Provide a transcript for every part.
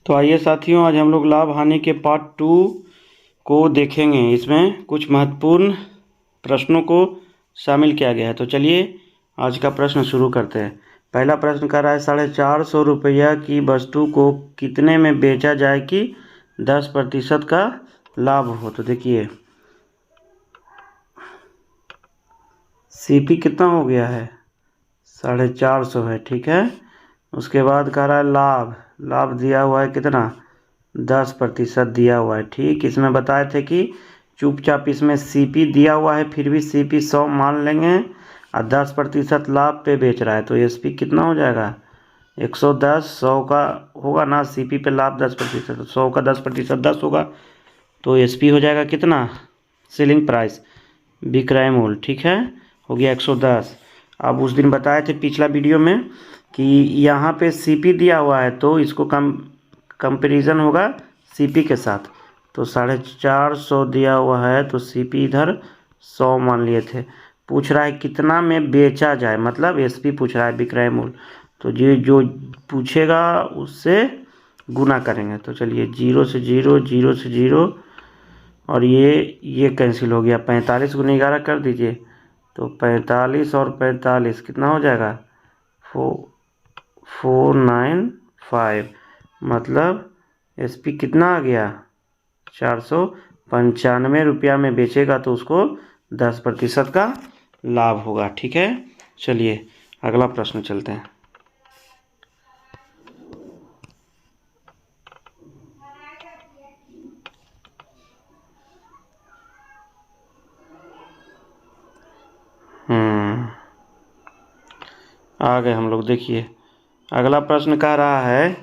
तो आइए साथियों, आज हम लोग लाभ हानि के पार्ट 2 को देखेंगे। इसमें कुछ महत्वपूर्ण प्रश्नों को शामिल किया गया है। तो चलिए आज का प्रश्न शुरू करते हैं। पहला प्रश्न कर रहा है 450 रुपया की वस्तु को कितने में बेचा जाए कि 10% का लाभ हो। तो देखिए सीपी कितना हो गया है, 450 है, ठीक है। उसके बाद कह रहा है लाभ दिया हुआ है कितना, 10% दिया हुआ है, ठीक। इसमें बताए थे कि चुपचाप इसमें सीपी दिया हुआ है, फिर भी सीपी 100 मान लेंगे और 10% लाभ पे बेच रहा है, तो एसपी कितना हो जाएगा 110। 100 का होगा ना, सीपी पे लाभ 10%, 100 का 10% 10 होगा, तो एसपी हो जाएगा कितना, सेलिंग प्राइस, विक्रय मूल्य, ठीक है, हो गया 110। अब उस दिन बताए थे पिछला वीडियो में कि यहाँ पे सीपी दिया हुआ है तो इसको कंपैरिजन होगा सीपी के साथ। तो 450 दिया हुआ है तो सीपी इधर 100 मान लिए थे। पूछ रहा है कितना में बेचा जाए, मतलब एसपी पूछ रहा है, विक्रय मूल्य। तो ये जो पूछेगा उससे गुना करेंगे। तो चलिए 0 से 0, 0 से 0, और ये कैंसिल हो गया। 45 गुना 11 कर दीजिए, तो 45 और 45 कितना हो जाएगा 495, मतलब एसपी कितना आ गया 495 रुपया में बेचेगा तो उसको 10% का लाभ होगा, ठीक है। चलिए अगला प्रश्न चलते हैं। आ गए हम लोग। देखिए अगला प्रश्न कह रहा है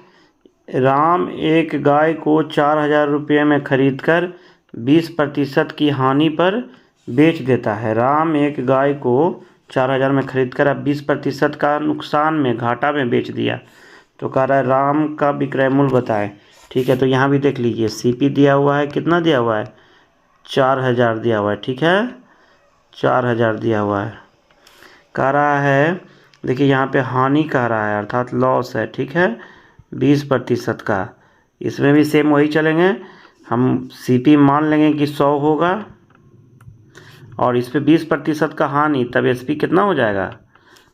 राम एक गाय को 4000 रुपये में खरीदकर 20% की हानि पर बेच देता है। राम एक गाय को 4000 में खरीदकर अब 20% का नुकसान में, घाटा में बेच दिया। तो कह रहा है राम का विक्रय मूल्य बताए, ठीक है। तो यहाँ भी देख लीजिए सीपी दिया हुआ है, कितना दिया हुआ है 4000 दिया हुआ है, ठीक है, 4000 दिया हुआ है। कह रहा है देखिए यहाँ पे हानि कह रहा है, अर्थात लॉस है, ठीक है, 20% का। इसमें भी सेम वही चलेंगे, हम सीपी मान लेंगे कि 100 होगा और इस पर 20% का हानि, तब एसपी कितना हो जाएगा,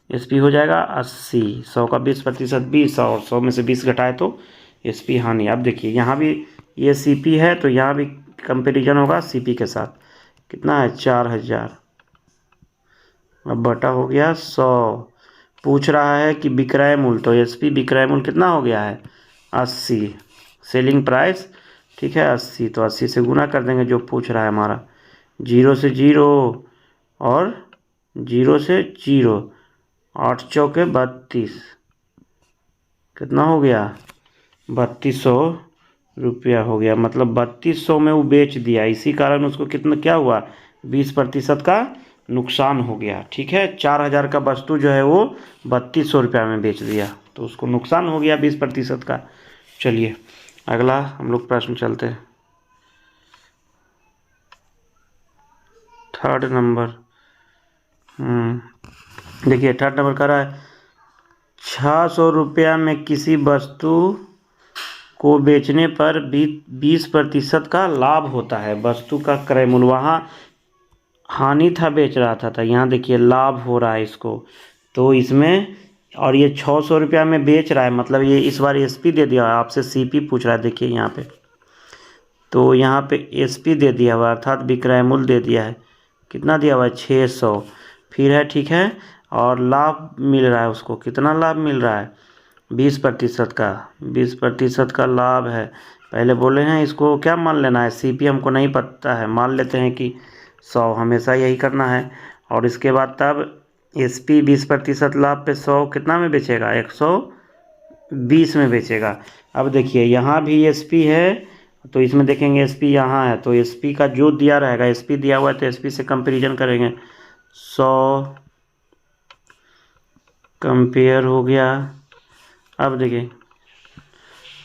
एसपी हो जाएगा 80। 100 का 20% 20, और 100 में से 20 घटाए तो एसपी हानि। अब देखिए यहाँ भी ये सीपी है तो यहाँ भी कंपेरिजन होगा सीपी के साथ। कितना है 4000, अब बटा हो गया 100। पूछ रहा है कि विक्रय मूल्य, तो एसपी विक्रय मूल्य कितना हो गया है 80, सेलिंग प्राइस, ठीक है 80। तो 80 से गुना कर देंगे जो पूछ रहा है हमारा, 0 से 0 और 0 से 0, 8 चौके 32, कितना हो गया 3200 रुपया हो गया। मतलब 3200 में वो बेच दिया, इसी कारण उसको कितना क्या हुआ 20% का नुकसान हो गया, ठीक है। 4000 का वस्तु जो है वो 3200 रुपया में बेच दिया तो उसको नुकसान हो गया 20% का। चलिए अगला हम लोग प्रश्न चलते हैं। थर्ड नंबर, देखिए थर्ड नंबर कह रहा है 600 रुपया में किसी वस्तु को बेचने पर 20% का लाभ होता है। वस्तु का क्रय मूल्य, वहाँ हानि था, बेच रहा था, यहाँ देखिए लाभ हो रहा है इसको, तो इसमें, और ये 600 रुपया में बेच रहा है, मतलब ये इस बार एसपी दे दिया है, आपसे सीपी पूछ रहा है, देखिए यहाँ पे, तो यहाँ पे एसपी दे दिया हुआ, अर्थात विक्रय मूल्य दे दिया है, कितना दिया हुआ है 600, फिर है, ठीक है, और लाभ मिल रहा है उसको, कितना लाभ मिल रहा है 20% का, 20% का लाभ है। पहले बोले हैं इसको क्या मान लेना है, सीपी हमको नहीं पता है, मान लेते हैं कि 100, हमेशा यही करना है। और इसके बाद तब एसपी 20% लाभ पे 100 कितना में बेचेगा 120 में बेचेगा। अब देखिए यहाँ भी एसपी है तो इसमें देखेंगे एसपी यहाँ है, तो एसपी का जो दिया रहेगा, एसपी दिया हुआ है तो एसपी से कंपेरिजन करेंगे, 100 कंपेयर हो गया। अब देखिए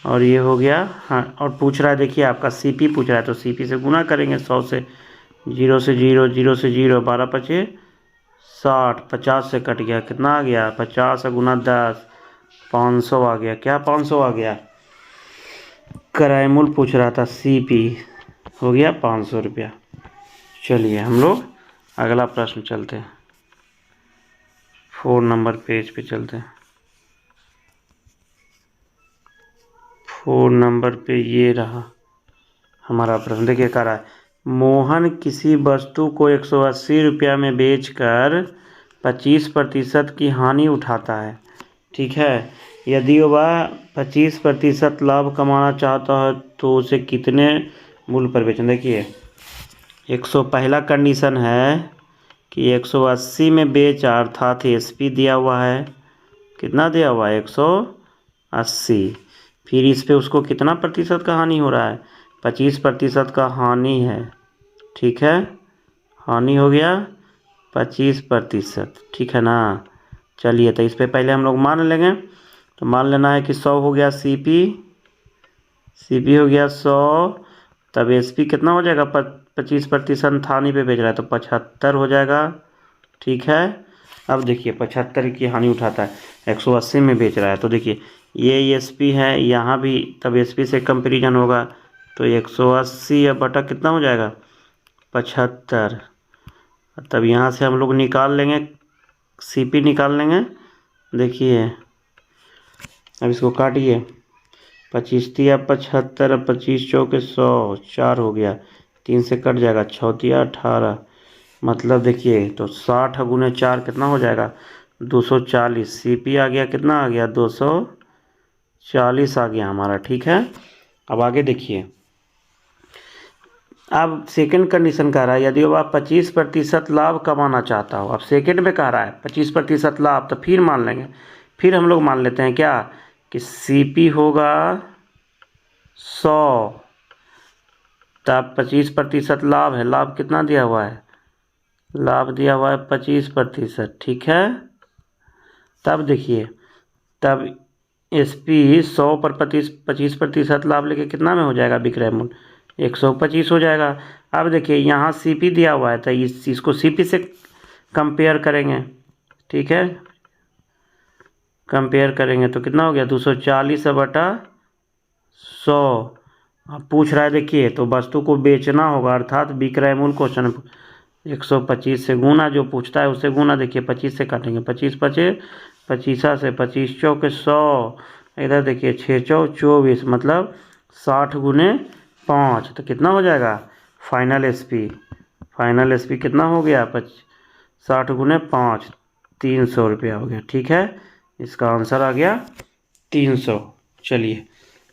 और ये हो गया, हाँ, और पूछ रहा है देखिए आपका सीपी पूछ रहा है, तो सीपी से गुना करेंगे 100 से, 0 से 0, 0 से 0, 12 पचे 60, 50 से कट गया, कितना आ गया 50 गुना 10, 500 आ गया। क्या 500 आ गया, किराए मूल्य पूछ रहा था, CP हो गया 500 रुपया। चलिए हम लोग अगला प्रश्न चलते हैं, 4 नंबर पेज पे चलते हैं। 4 नंबर पे ये रहा हमारा प्रश्न। देखिए कह रहा है, मोहन किसी वस्तु को 180 रुपया में बेचकर 25% की हानि उठाता है। ठीक है, यदि वह 25% लाभ कमाना चाहता है तो उसे कितने मूल्य पर बेचना। देखिए 100 पहला कंडीशन है कि 180 में बेचा, अर्थात SP दिया हुआ है, कितना दिया हुआ है 180। फिर इस पे उसको कितना प्रतिशत का हानि हो रहा है, 25% का हानि है। ठीक है, हानि हो गया 25%। ठीक है ना। चलिए तो इस पे पहले हम लोग मान लेंगे। तो मान लेना है कि 100 हो गया CP हो गया 100, तब SP कितना हो जाएगा, 25% हानि पे बेच रहा है तो 75 हो जाएगा। ठीक है, अब देखिए 75 की हानि उठाता है, 180 में बेच रहा है, तो देखिए ये SP है, यहाँ भी तब SP से कंपेरिजन होगा, तो 180 या बटा कितना हो जाएगा 75। तब यहाँ से हम लोग निकाल लेंगे, CP निकाल लेंगे। देखिए अब इसको काटिए, 25 तिया 75, 25 चौके 100, 4 हो गया, 3 से कट जाएगा, 6 तिया 18, मतलब देखिए तो 60 गुने 4 कितना हो जाएगा 240। CP आ गया, कितना आ गया 240 आ गया हमारा। ठीक है, अब आगे देखिए, अब सेकंड कंडीशन कह रहा है, यदि वह 25% लाभ कमाना चाहता हो। अब सेकंड में कह रहा है 25% लाभ, तो फिर मान लेंगे, फिर हम लोग मान लेते हैं क्या कि CP होगा 100, तब 25% लाभ है, लाभ कितना दिया हुआ है, लाभ दिया हुआ है 25%। ठीक है, तब देखिए, तब SP 100 पर 25% लाभ लेके कितना में हो जाएगा विक्रय मूल्य 125 हो जाएगा। अब देखिए यहाँ CP दिया हुआ है, तो इसको CP से कंपेयर करेंगे। ठीक है, कंपेयर करेंगे तो कितना हो गया 240 बटा 100। अब पूछ रहा है, देखिए तो वस्तु को बेचना होगा, अर्थात विक्रय मूल्य क्वेश्चन 125 से गुना, जो पूछता है उससे गुना। देखिए 25 से काटेंगे, 25 25 25 से 25 चौके 100, इधर देखिए 6 चौ 24, मतलब 60 गुने 5, तो कितना हो जाएगा फाइनल SP कितना हो गया 60 गुने 5, 300 रुपया हो गया। ठीक है, इसका आंसर आ गया 300। चलिए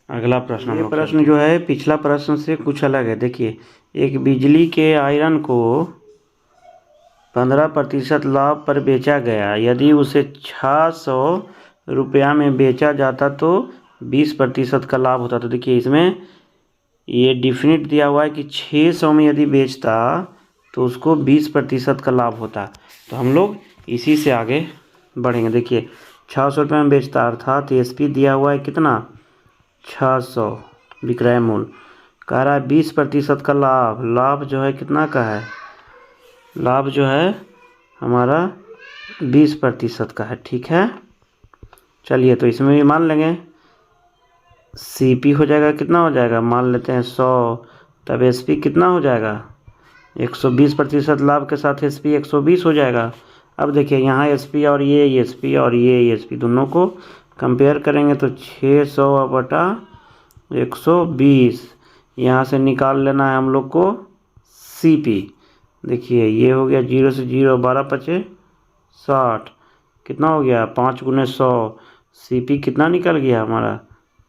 अगला प्रश्न। ये प्रश्न जो है पिछला प्रश्न से कुछ अलग है। देखिए, एक बिजली के आयरन को 15% लाभ पर बेचा गया, यदि उसे 600 रुपया में बेचा जाता तो 20% का लाभ होता। तो देखिए इसमें ये डिफिनिट दिया हुआ है कि 600 में यदि बेचता तो उसको 20% का लाभ होता। तो हम लोग इसी से आगे बढ़ेंगे। देखिए 600 रुपये में बेचता, अर्थात SP दिया हुआ है कितना 600 विक्रय मूल्य, कह रहा है 20% का लाभ, लाभ जो है कितना का है, लाभ जो है हमारा 20% का है। ठीक है, चलिए तो इसमें भी मान लेंगे, CP हो जाएगा, कितना हो जाएगा मान लेते हैं 100, तब SP कितना हो जाएगा 120% लाभ के साथ SP 120 हो जाएगा। अब देखिए यहाँ SP और ये SP और ये SP दोनों को कंपेयर करेंगे तो 600 बटा 120, यहाँ से निकाल लेना है हम लोग को CP। देखिए ये हो गया 0 से 0, 12 पचे 60, कितना हो गया 5 गुने 100, CP कितना निकल गया हमारा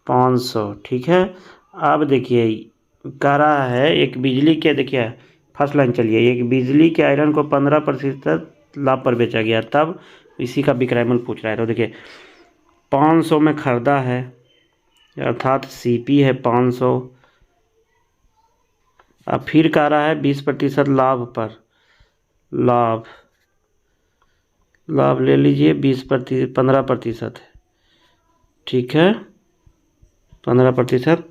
500। ठीक है, अब देखिए कह रहा है एक बिजली के, देखिए फर्स्ट लाइन चलिए, एक बिजली के आयरन को 15% लाभ पर बेचा गया, तब इसी का विक्रय मूल्य पूछ रहा है। तो देखिए 500 में खरीदा है, अर्थात CP है 500। अब फिर कह रहा है 20% लाभ पर, लाभ ले लीजिए 15% है। ठीक है, 15%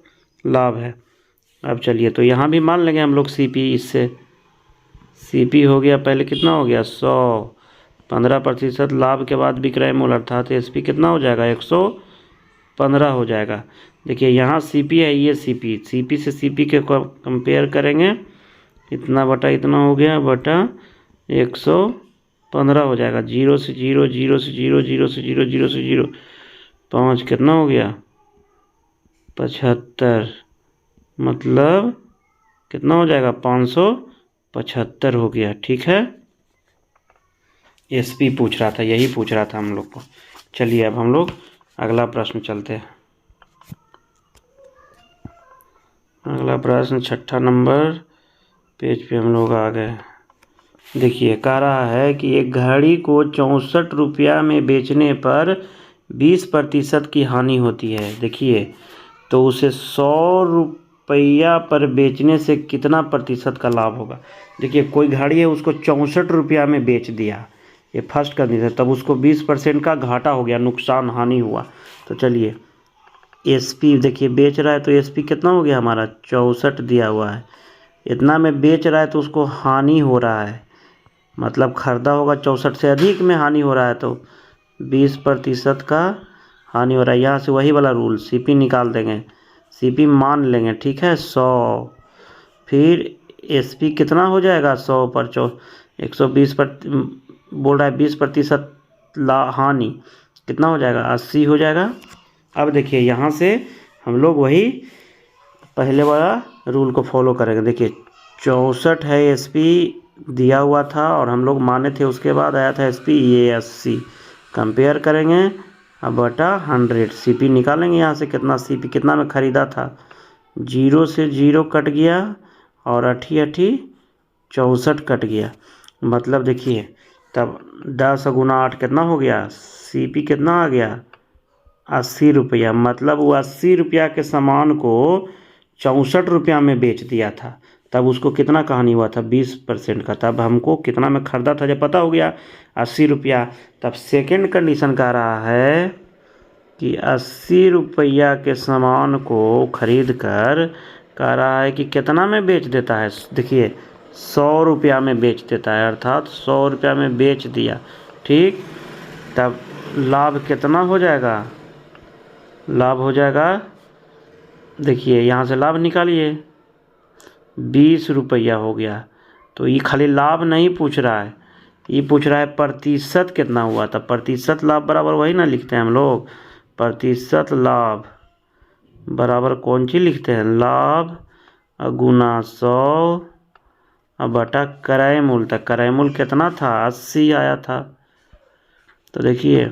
लाभ है। अब चलिए तो यहाँ भी मान लेंगे हम लोग CP, इससे CP हो गया पहले कितना हो गया 100, 15% लाभ के बाद विक्रय मूल्य, अर्थात SP कितना हो जाएगा 15 हो जाएगा। देखिए यहाँ CP है, ये CP से CP के कंपेयर करेंगे, इतना बटा इतना हो गया बटा 115 हो जाएगा। 0 से 0, 0 से 0, 0 से 0, 0 से 0, 5 कितना हो गया 75, मतलब कितना हो जाएगा 575 हो गया। ठीक है, SP पूछ रहा था, यही पूछ रहा था हम लोग को। चलिए अब हम लोग अगला प्रश्न चलते हैं। अगला प्रश्न 6ठा नंबर पेज पे हम लोग आ गए। देखिए कह रहा है कि एक घड़ी को 64 रुपया में बेचने पर 20% की हानि होती है। देखिए तो उसे 100 रुपया पर बेचने से कितना प्रतिशत का लाभ होगा। देखिए कोई घड़ी है, उसको 64 रुपया में बेच दिया, ये फर्स्ट कंडीशन, तब उसको 20% का घाटा हो गया, नुकसान हानि हुआ। तो चलिए SP देखिए बेच रहा है, तो SP कितना हो गया हमारा 64 दिया हुआ है, इतना में बेच रहा है तो उसको हानि हो रहा है, मतलब खरीदा होगा 64 से अधिक में हानि हो रहा है, तो 20% का हानि हो रहा है। यहाँ से वही वाला रूल CP निकाल देंगे, CP मान लेंगे, ठीक है 100, फिर SP कितना हो जाएगा 100 पर 120 पर बोल रहा है 20% हानि, कितना हो जाएगा 80 हो जाएगा। अब देखिए यहाँ से हम लोग वही पहले वाला रूल को फॉलो करेंगे। देखिए 64 है SP दिया हुआ था और हम लोग माने थे, उसके बाद आया था SP, ये 80 कंपेयर करेंगे, अब बटा 100 CP निकालेंगे। यहाँ से कितना CP कितना में ख़रीदा था, 0 से 0 कट गया और 80 64 कट गया, मतलब देखिए तब 10 गुना 8 कितना हो गया, CP कितना आ गया 80 रुपया, मतलब वो 80 रुपया के सामान को 64 रुपया में बेच दिया था, तब उसको कितना का हानि हुआ था 20% का। तब हमको कितना में ख़रीदा था जब पता हो गया 80 रुपया, तब सेकेंड कंडीशन कह रहा है कि 80 रुपया के सामान को खरीद कर कह रहा है कि कितना में बेच देता है। देखिए 100 रुपया में बेच देता है, अर्थात 100 रुपया में बेच दिया, ठीक, तब लाभ कितना हो जाएगा, लाभ हो जाएगा, देखिए यहाँ से लाभ निकालिए 20 रुपया हो गया। तो ये खाली लाभ नहीं पूछ रहा है, ये पूछ रहा है प्रतिशत कितना हुआ था। प्रतिशत लाभ बराबर वही ना लिखते हैं हम लोग, प्रतिशत लाभ बराबर कौन चीज़ लिखते हैं, लाभ गुना 100 बटा क्रय मूल्य। तक क्रय मूल्य कितना था 80 आया था, तो देखिए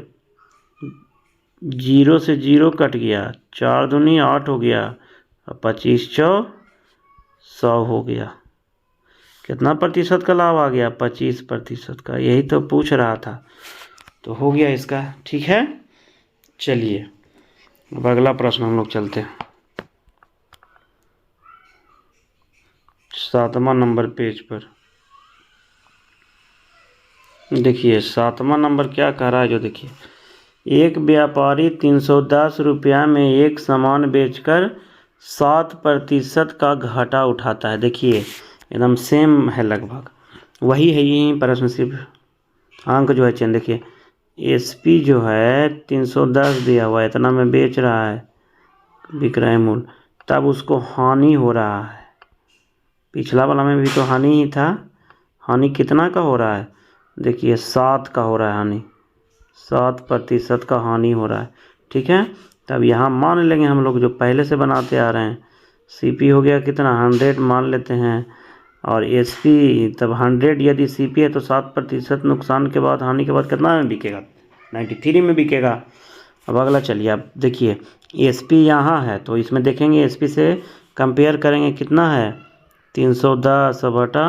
0 से 0 कट गया, 4 दूनी 8 हो गया, 25 चौ 100 हो गया, कितना प्रतिशत का लाभ आ गया 25% का, यही तो पूछ रहा था, तो हो गया इसका। ठीक है, चलिए अब अगला प्रश्न हम लोग चलते हैं। 7वां नंबर पेज पर देखिए 7वां नंबर क्या कह रहा है, जो देखिए एक व्यापारी 310 रुपया में एक सामान बेचकर 7% का घाटा उठाता है। देखिए एकदम सेम है, लगभग वही है, यही प्रश्न सिर्फ अंक जो है चेंज। देखिए SP जो है 310 दिया हुआ है, इतना में बेच रहा है विक्रय मूल्य, तब उसको हानि हो रहा है, पिछला वाला में भी तो हानि ही था, हानि कितना का हो रहा है, देखिए 7 का हो रहा है हानि, 7% का हानि हो रहा है। ठीक है, तब यहाँ मान लेंगे हम लोग जो पहले से बनाते आ रहे हैं, CP हो गया कितना 100 मान लेते हैं, और SP तब 100 यदि CP है तो 7% नुकसान के बाद, हानि के बाद कितना में बिकेगा 93 में बिकेगा। अब अगला चलिए, अब देखिए SP यहाँ है तो इसमें देखेंगे SP से कंपेयर करेंगे, कितना है 310 बटा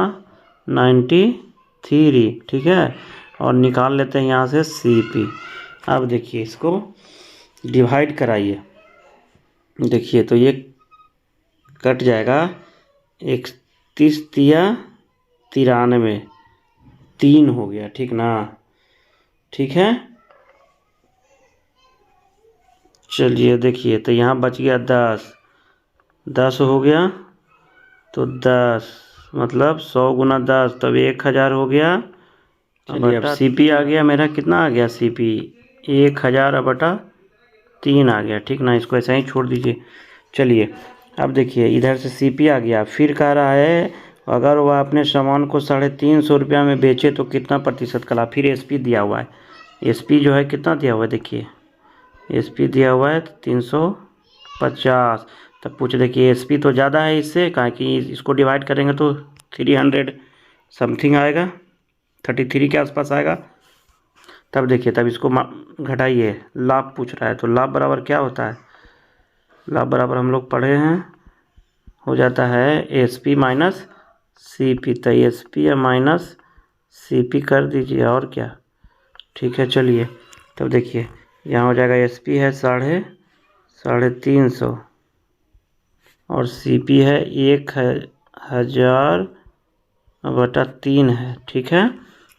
93, ठीक है, और निकाल लेते हैं यहाँ से CP। अब देखिए इसको डिवाइड कराइए, देखिए तो ये कट जाएगा 31 तिया 93, 3 हो गया, ठीक ना, ठीक है। चलिए देखिए तो यहाँ बच गया 10 हो गया, तो 10 मतलब 100 गुना 10 तब 1000 हो गया। चलिए अब CP आ गया मेरा, कितना आ गया CP 1000 बटा 3 आ गया, ठीक ना। इसको ऐसा ही छोड़ दीजिए। चलिए अब देखिए इधर से CP आ गया। फिर कह रहा है अगर वह अपने सामान को 350 रुपया में बेचे तो कितना प्रतिशत का लाभ। फिर SP दिया हुआ है। SP जो है कितना दिया हुआ है, देखिए SP दिया हुआ है 350। तब पूछ देखिए SP तो ज़्यादा है इससे, कहा कि इसको डिवाइड करेंगे तो 300 समथिंग आएगा, 33 के आसपास आएगा। तब देखिए तब इसको घटाइए, लाभ पूछ रहा है तो लाभ बराबर क्या होता है। लाभ बराबर हम लोग पढ़े हैं, हो जाता है SP माइनस CP। तो SP माइनस CP कर दीजिए और क्या, ठीक है। चलिए तब देखिए यहाँ हो जाएगा SP है 350 और CP है 1000/3 है, ठीक है।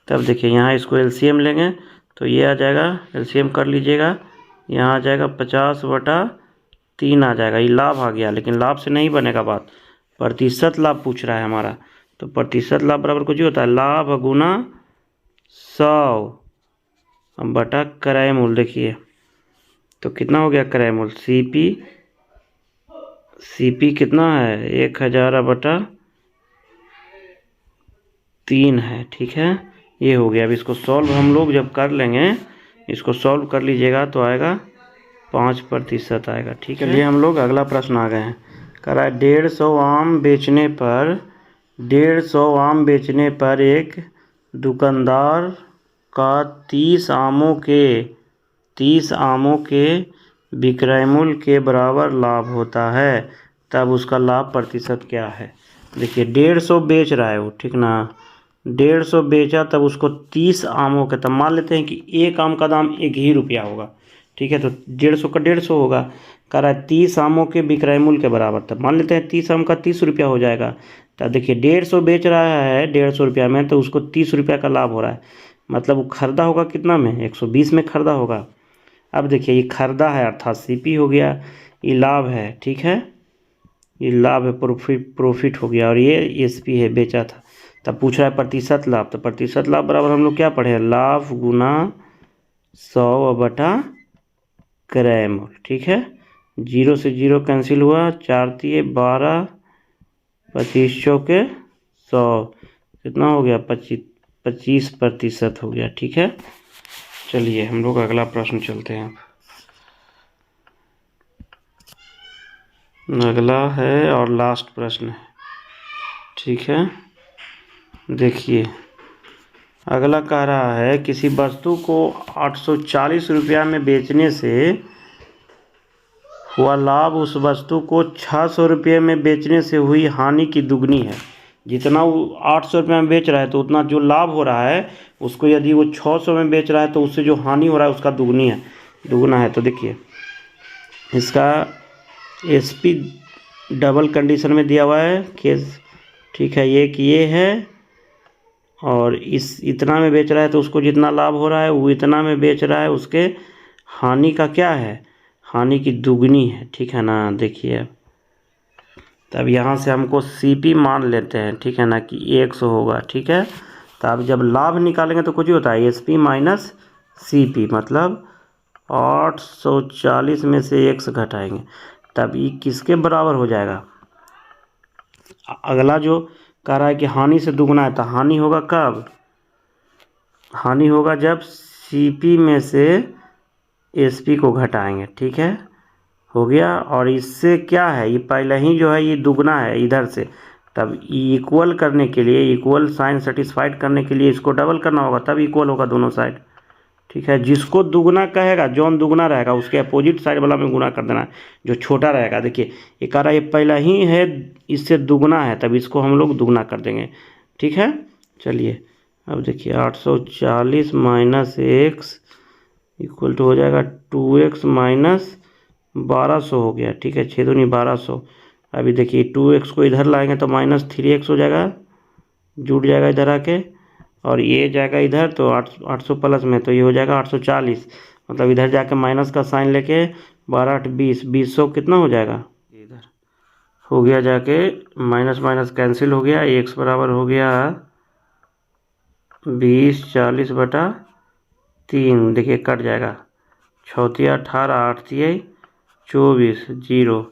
तब देखिए यहाँ इसको LCM लेंगे तो ये आ जाएगा, LCM कर लीजिएगा, यहाँ आ जाएगा 50/3 आ जाएगा। ये लाभ आ गया, लेकिन लाभ से नहीं बनेगा बात, प्रतिशत लाभ पूछ रहा है हमारा। तो प्रतिशत लाभ बराबर कुछ ही होता है, लाभ गुना 100/, क्रय मूल्य। देखिए तो कितना हो गया क्रय मूल्य, CP कितना है 1000/3 है, ठीक है। ये हो गया। अब इसको सॉल्व हम लोग जब कर लेंगे, इसको सॉल्व कर लीजिएगा तो आएगा 5% आएगा, ठीक है। चलिए हम लोग अगला प्रश्न आ गए हैं। कह रहा है 150 आम बेचने पर एक दुकानदार का 30 आमों के विक्रय मूल्य के बराबर लाभ होता है, तब उसका लाभ प्रतिशत क्या है। देखिए 150 बेच रहा है वो, ठीक ना। 150 बेचा तब उसको 30 आमों के, तब मान लेते हैं कि एक आम का दाम 1 ही रुपया होगा, ठीक है। तो 150 का 150 होगा। कह रहा है 30 आमों के विक्रय मूल्य के बराबर, तब मान लेते हैं 30 आम का 30 रुपया हो जाएगा। तब देखिए 150 बेच रहा है 150 रुपया में, तो उसको 30 रुपया का लाभ हो रहा है। मतलब वो खरीदा होगा कितना में, 120 में खरीदा होगा। अब देखिए ये खरीदा है अर्थात CP हो गया, ये लाभ है, ठीक है। ये लाभ है, प्रॉफिट हो गया, और ये SP है, बेचा था। तब पूछ रहा है प्रतिशत लाभ, तो प्रतिशत लाभ बराबर हम लोग क्या पढ़े हैं, लाभ गुना 100/, क्रय मूल्य, ठीक है। 0 से 0 कैंसिल हुआ, 4 तिये 12, 25 चौके 100, कितना हो गया 25% हो गया, ठीक है। चलिए हम लोग अगला प्रश्न चलते हैं। अगला है और लास्ट प्रश्न है, ठीक है। देखिए अगला कह रहा है किसी वस्तु को 840 रुपया में बेचने से हुआ लाभ उस वस्तु को 600 रुपये में बेचने से हुई हानि की दुगनी है। जितना वो 800 रुपये में बेच रहा है तो उतना जो लाभ हो रहा है उसको, यदि वो 600 में बेच रहा है तो उससे जो हानि हो रहा है उसका दुगना है। तो देखिए इसका SP डबल कंडीशन में दिया हुआ है केस, ठीक है। ये कि ये है और इतना में बेच रहा है तो उसको जितना लाभ हो रहा है वो इतना में बेच रहा है, उसके हानि का क्या है, हानि की दुगनी है, ठीक है ना। देखिए तब यहाँ से हमको CP मान लेते हैं, ठीक है ना, कि 100 होगा, ठीक है। तो अब जब लाभ निकालेंगे तो कुछ ही होता है SP माइनस CP, मतलब 840 में से 100 घटाएंगे, तब ये किसके बराबर हो जाएगा। अगला जो कह रहा है कि हानि से दुगना है, तो हानि होगा कब, हानि होगा जब CP में से SP को घटाएंगे, ठीक है, हो गया। और इससे क्या है, ये पहले ही जो है ये दुगना है इधर से, तब इक्वल करने के लिए, इक्वल साइन सेटिस्फाइड करने के लिए इसको डबल करना होगा, तब इक्वल होगा दोनों साइड, ठीक है। जिसको दुगना कहेगा, जौन दुगना रहेगा उसके अपोजिट साइड वाला में गुना कर देना है, जो छोटा रहेगा। देखिए ये कह रहा है ये पहला ही है, इससे दुगना है, तब इसको हम लोग दुगना कर देंगे, ठीक है। चलिए अब देखिए 840 माइनस x इक्वल टू हो जाएगा 2x माइनस 1200 हो गया, ठीक है। 6 दूनी 1200। अभी देखिए 2x को इधर लाएंगे तो माइनस 3x हो जाएगा, जुड़ जाएगा इधर आके, और ये जाएगा इधर तो 800 प्लस में, तो ये हो जाएगा 840। मतलब इधर जाके माइनस का साइन लेके 12 8 20, 200 कितना हो जाएगा, इधर हो गया जाके माइनस माइनस कैंसिल हो गया, x बराबर हो गया 20 40/3। देखिए कट जाएगा चौथिया 18, 8 तिया 24, 0।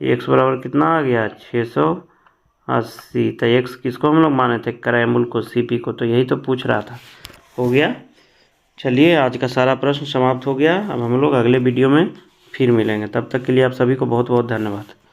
x बराबर कितना आ गया 680। तो x किसको हम लोग माने थे, क्रैमल को, CP को। तो यही तो पूछ रहा था। हो गया। चलिए आज का सारा प्रश्न समाप्त हो गया। अब हम लोग अगले वीडियो में फिर मिलेंगे। तब तक के लिए आप सभी को बहुत बहुत धन्यवाद।